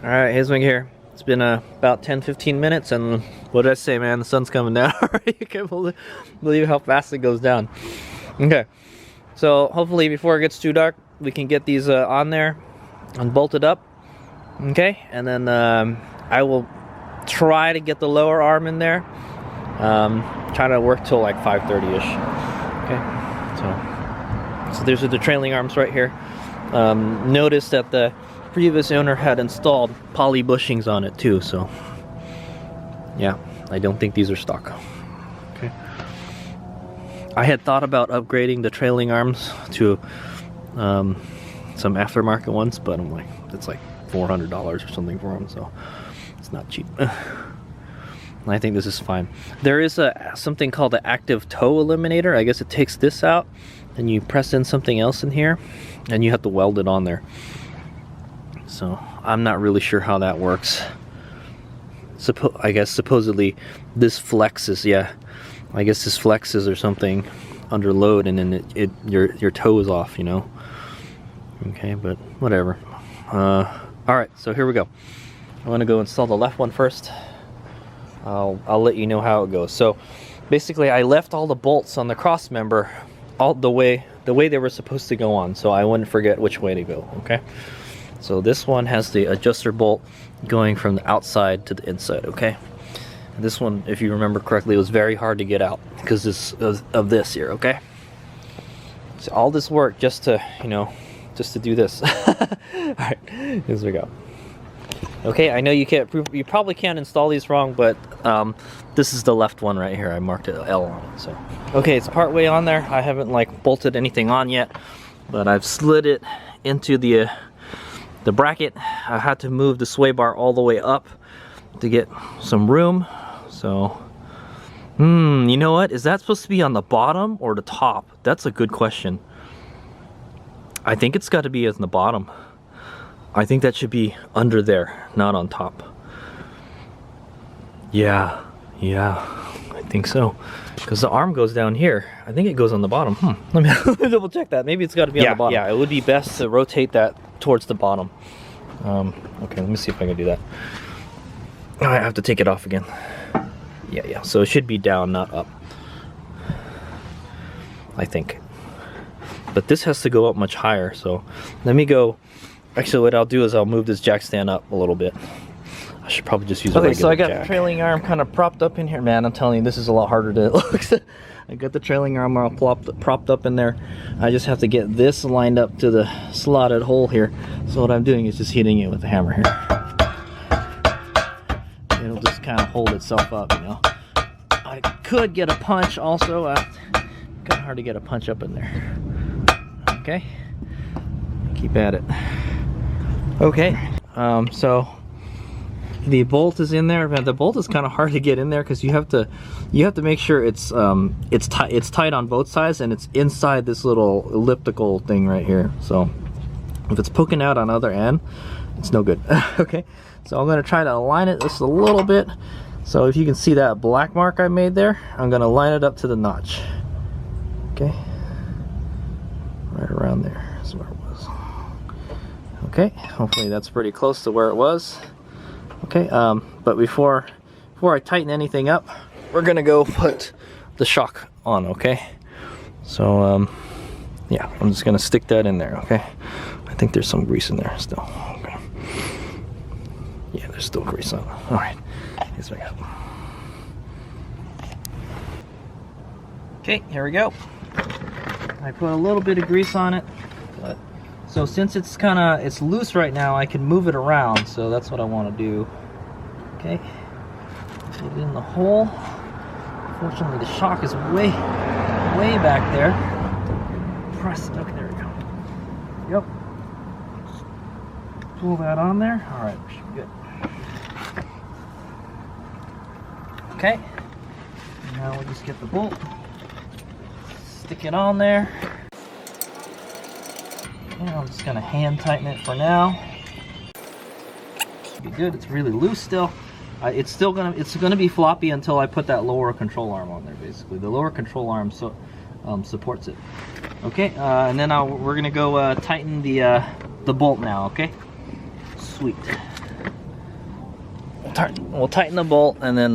Alright, Hazewing here. It's been about 10-15 minutes, and what did I say, man? The sun's coming down already. You can't believe how fast it goes down. Okay, so hopefully before it gets too dark, we can get these on there and bolted up. Okay, and then I will try to get the lower arm in there. Try to work till like 5:30ish. Okay, so these are the trailing arms right here. Notice that the previous owner had installed poly bushings on it too, so yeah, I don't think these are stock. Okay, I had thought about upgrading the trailing arms to some aftermarket ones, but I'm like, it's like $400 or something for them, so it's not cheap. I think this is fine. There is something called the active tow eliminator. I guess it takes this out and you press in something else in here and you have to weld it on there. So I'm not really sure how that works. I guess supposedly this flexes, yeah. I guess this flexes or something under load, and then your toe is off, you know. Okay, but whatever. Alright, so here we go. I'm gonna go install the left one first. I'll let you know how it goes. So basically I left all the bolts on the Crossmember all the way they were supposed to go on, so I wouldn't forget which way to go. Okay, so this one has the adjuster bolt going from the outside to the inside. Okay, and this one, if you remember correctly, was very hard to get out because of this here. Okay, so all this work just to, you know, just to do this. All right, here we go. Okay, I know you probably can't install these wrong, but this is the left one right here. I marked it L on it. So okay, it's part way on there. I haven't like bolted anything on yet, but I've slid it into the bracket. I had to move the sway bar all the way up to get some room. So you know what, is that supposed to be on the bottom or the top? That's a good question. I think it's got to be on the bottom. I think that should be under there, not on top. Yeah, I think so. Because the arm goes down here. I think it goes on the bottom. Let me double check that. Maybe it's got to be on the bottom. Yeah, it would be best to rotate that towards the bottom. Okay, let me see if I can do that. I have to take it off again. Yeah, so it should be down, not up, I think. But this has to go up much higher, so let me go. Actually, what I'll do is I'll move this jack stand up a little bit. I should probably just use a regular jack. Okay, so I got the trailing arm kind of propped up in here. Man, I'm telling you, this is a lot harder than it looks. I got the trailing arm all propped up in there. I just have to get this lined up to the slotted hole here. So what I'm doing is just hitting it with the hammer here. It'll just kind of hold itself up, you know. I could get a punch also. Kind of hard to get a punch up in there. Okay, keep at it. Okay, so the bolt is in there, but the bolt is kind of hard to get in there because you have to make sure it's tight on both sides, and it's inside this little elliptical thing right here. So if it's poking out on the other end, it's no good. Okay, so I'm going to try to align it just a little bit. So if you can see that black mark I made there, I'm going to line it up to the notch. Okay, right around there is where it was. Okay, hopefully that's pretty close to where it was. Okay, but before I tighten anything up, we're gonna go put the shock on. Okay, so yeah, I'm just gonna stick that in there. Okay, I think there's some grease in there still. Okay, yeah, there's still grease on it. All right, here's what I got. Okay, here we go. I put a little bit of grease on it, but so since it's loose right now, I can move it around, so that's what I want to do. Okay, get it in the hole. Fortunately, the shock is way back there. Press it up, there we go. Yep. Pull that on there. All right, we should be good. Okay, now we'll just get the bolt, stick it on there. And I'm just gonna hand tighten it for now. Should be good. It's really loose still. It's gonna be floppy until I put that lower control arm on there. Basically, the lower control arm supports it. Okay, and then we're gonna go tighten the bolt now. Okay, sweet. we'll tighten the bolt, and then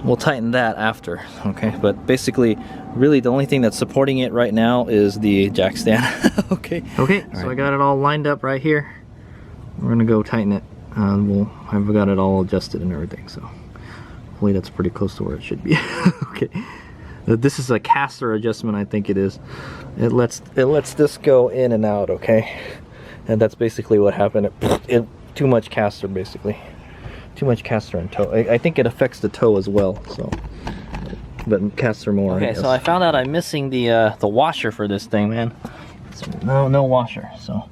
we'll tighten that after. Okay, but basically, really the only thing that's supporting it right now is the jack stand. Okay. Okay. So I got it all lined up right here. We're gonna go tighten it. I've got it all adjusted and everything. So hopefully that's pretty close to where it should be. Okay. This is a caster adjustment, I think it is. It lets this go in and out, okay? And that's basically what happened. Too much caster, basically. Too much caster and tow. I think it affects the tow as well, so. But caster more. Okay, so I found out I'm missing the washer for this thing, man. So no washer, so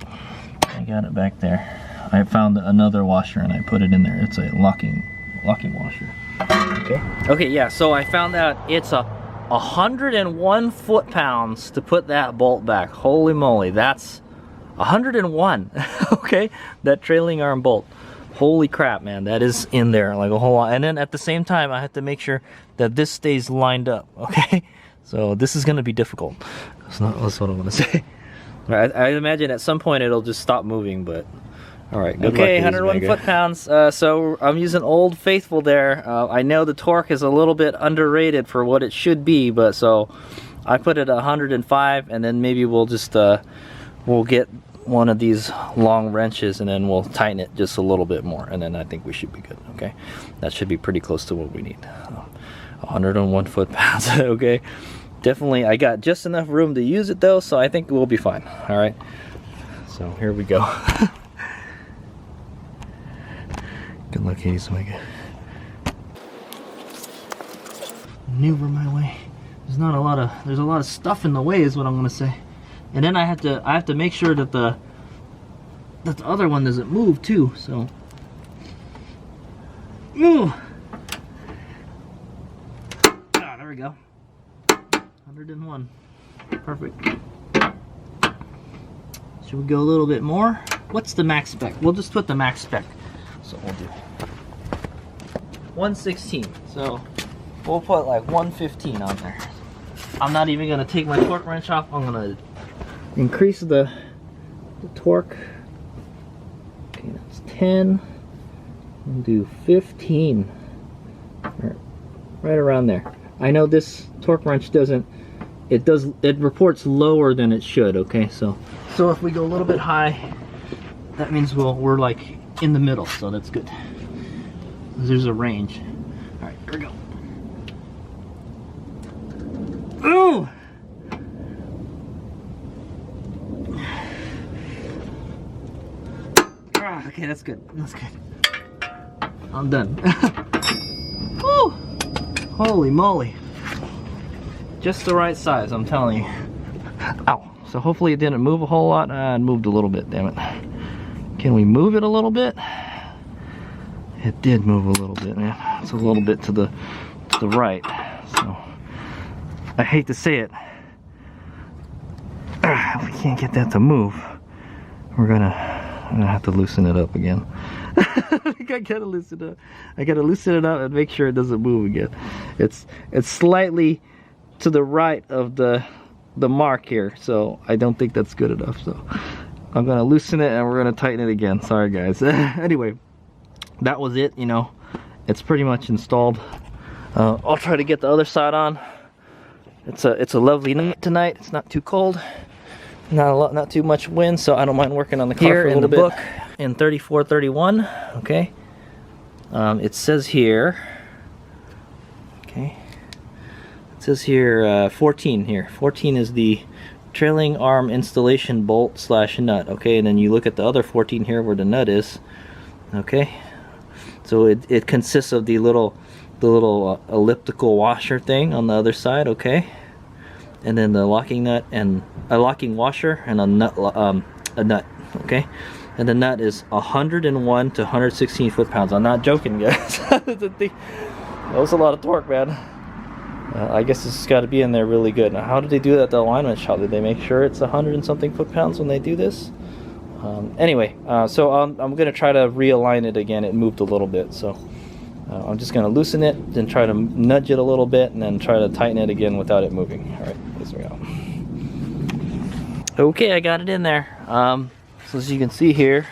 I got it back there. I found another washer and I put it in there. It's a locking washer. Okay. Okay, yeah. So I found out it's 101 foot-pounds to put that bolt back. Holy moly, that's 101. Okay, that trailing arm bolt. Holy crap, man, that is in there like a whole lot. And then at the same time, I have to make sure that this stays lined up. Okay, so this is going to be difficult. That's what I want to say. I imagine at some point it'll just stop moving, but. All right, good okay, 101 foot-pounds. So I'm using Old Faithful there. I know the torque is a little bit underrated for what it should be, but so I put it at 105, and then maybe we'll just we'll get one of these long wrenches and then we'll tighten it just a little bit more, and then I think we should be good. Okay, that should be pretty close to what we need. 101 foot-pounds. Okay, definitely. I got just enough room to use it though, so I think we'll be fine. All right, so here we go. Good luck, Katie Swig. Maneuver my way. There's a lot of stuff in the way, is what I'm gonna say. And then I have to make sure that the other one doesn't move too. So, ooh. Ah, there we go. 101. Perfect. Should we go a little bit more? What's the max spec? We'll just put the max spec. So we'll do 116. So we'll put like 115 on there. I'm not even gonna take my torque wrench off. I'm gonna increase the torque. Okay, that's 10. We'll do 15. Right around there. I know this torque wrench doesn't. It reports lower than it should. Okay, so if we go a little bit high, that means we're like in the middle, so that's good. There's a range. All right, here we go. Ooh! Ah, okay, that's good. That's good. I'm done. Woo! Holy moly! Just the right size, I'm telling you. Ow! So hopefully it didn't move a whole lot. It moved a little bit. Damn it. Can we move it a little bit? It did move a little bit, man. It's a little bit to the right. So I hate to say it. If we can't get that to move, I'm gonna have to loosen it up again. I gotta loosen it up. I gotta loosen it up and make sure it doesn't move again. It's slightly to the right of the mark here, so I don't think that's good enough. So I'm gonna loosen it and we're gonna tighten it again. Sorry guys. Anyway, that was it. You know, it's pretty much installed. I'll try to get the other side on. It's a lovely night tonight. It's not too cold, not too much wind, so I don't mind working on the car here for a little bit. Book in 3431. Okay, it says here. Okay, it says here 14 here. 14 is the trailing arm installation bolt / nut. Okay, and then you look at the other 14 here where the nut is. Okay, so it consists of the little elliptical washer thing on the other side. Okay, and then the locking nut and a locking washer and a nut. Okay, and the nut is 101 to 116 foot-pounds. I'm not joking, guys. That was a lot of torque, man. I guess this has got to be in there really good. Now, how did they do that at the alignment shop? Did they make sure it's 100 and something foot-pounds when they do this? Anyway, so I'm going to try to realign it again. It moved a little bit, so I'm just going to loosen it, then try to nudge it a little bit, and then try to tighten it again without it moving. All right, here we go. Okay, I got it in there. So as you can see here,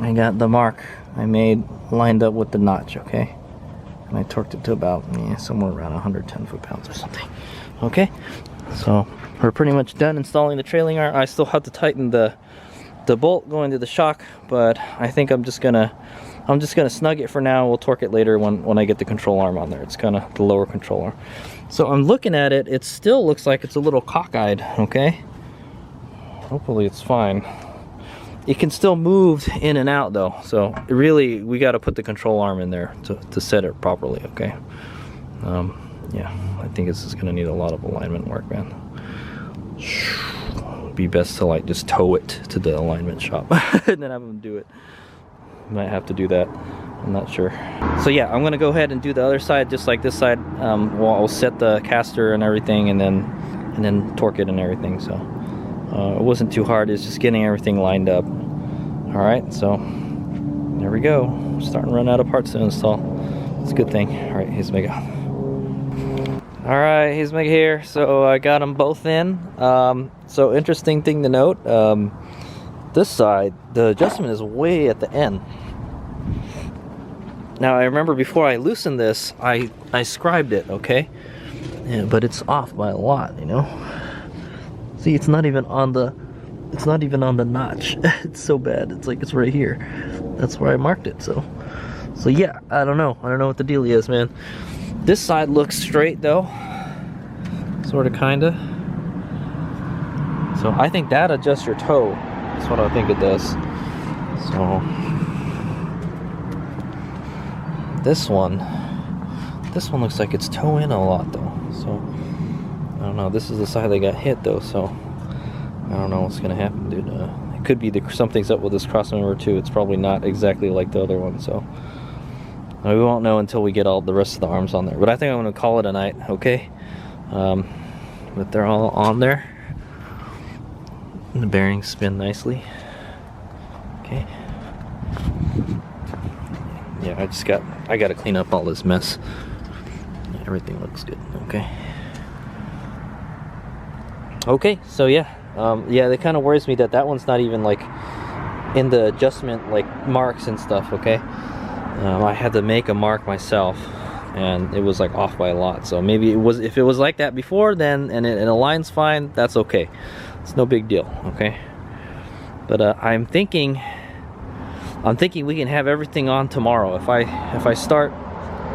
I got the mark I made lined up with the notch, okay? And I torqued it to about somewhere around 110 foot-pounds or something. Okay, so we're pretty much done installing the trailing arm. I still have to tighten the bolt going to the shock, but I think I'm just gonna snug it for now. We'll torque it later when I get the control arm on there. It's kind of the lower control arm. So I'm looking at it. It still looks like it's a little cockeyed. Okay. Hopefully it's fine. It can still move in and out though. So really, we got to put the control arm in there to set it properly. Okay. Yeah, I think this is gonna need a lot of alignment work, man. It'd be best to like just tow it to the alignment shop and then have them do it. Might have to do that, I'm not sure. So yeah, I'm gonna go ahead and do the other side just like this side. I'll set the caster and everything, and then torque it and everything. So it wasn't too hard. It's just getting everything lined up. All right, so there we go. Starting to run out of parts to install. It's a good thing. All right, here's Mega. All right, here's Mega here. So I got them both in. So interesting thing to note. This side, the adjustment is way at the end. Now I remember before I loosened this, I scribed it, okay? Yeah, but it's off by a lot, you know? See, it's not even on the notch. It's so bad. It's like it's right here. That's where I marked it. So yeah, I don't know what the deal is, man. This side looks straight though. Sort of, kinda. So I think that adjusts your toe. That's what I think it does. So this one looks like it's toe in a lot though. So I don't know. This is the side that got hit though. So I don't know what's gonna happen, dude. It could be something's up with this Crossmember too. It's probably not exactly like the other one. So we won't know until we get all the rest of the arms on there. But I think I'm gonna call it a night. Okay. But they're all on there. And the bearings spin nicely. Okay. Yeah, I gotta clean up all this mess. Yeah, everything looks good. Okay. Okay, so yeah. Yeah, it kind of worries me that one's not even like in the adjustment like marks and stuff. Okay. I had to make a mark myself, and it was like off by a lot. So maybe if it was like that before, then and it aligns fine, that's okay. It's no big deal, okay? But I'm thinking we can have everything on tomorrow. If I start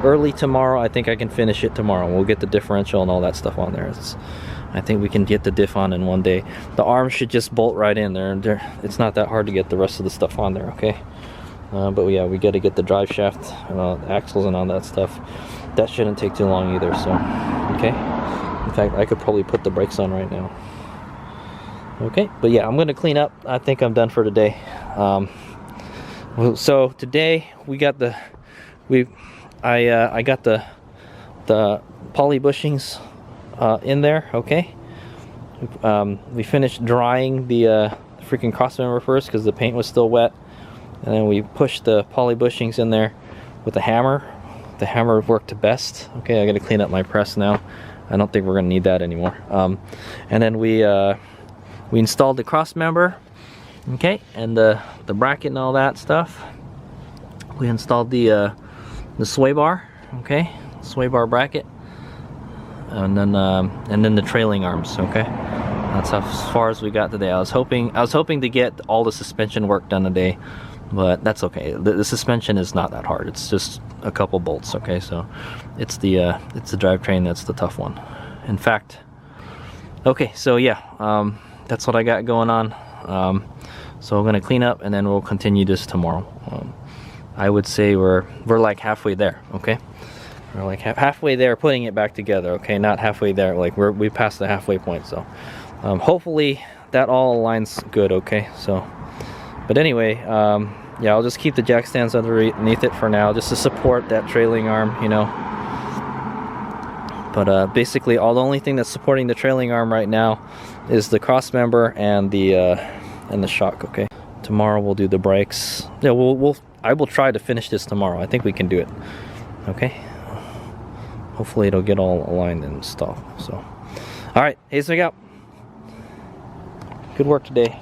early tomorrow, I think I can finish it tomorrow. We'll get the differential and all that stuff on there. I think we can get the diff on in one day. The arm should just bolt right in there. It's not that hard to get the rest of the stuff on there, okay? But yeah, we got to get the drive shaft, the axles and all that stuff. That shouldn't take too long either, so, okay? In fact, I could probably put the brakes on right now. Okay, but yeah, I'm going to clean up. I think I'm done for today. So today we got I got the poly bushings in there, okay? We finished drying the freaking Crossmember first because the paint was still wet. And then we pushed the poly bushings in there with a hammer. The hammer worked best. Okay, I got to clean up my press now. I don't think we're gonna need that anymore. And then we installed the Crossmember, okay, and the bracket and all that stuff. We installed the sway bar, okay, sway bar bracket, and then the trailing arms, okay. That's how far as we got today. I was hoping to get all the suspension work done today, but that's okay. The suspension is not that hard. It's just a couple bolts, okay. So it's the drivetrain that's the tough one. In fact, okay. So yeah, that's what I got going on. So we're gonna clean up and then we'll continue this tomorrow. I would say we're like halfway there, okay. We're like halfway there, putting it back together, okay. Not halfway there, like we passed the halfway point. So hopefully that all aligns good, okay. So, but anyway, yeah, I'll just keep the jack stands underneath it for now, just to support that trailing arm, you know. But basically, the only thing that's supporting the trailing arm right now is the Crossmember and the shock. Okay. Tomorrow we'll do the brakes. Yeah, I will try to finish this tomorrow. I think we can do it. Okay. Hopefully it'll get all aligned and stuff. So, all right, Hayes, out. Good work today.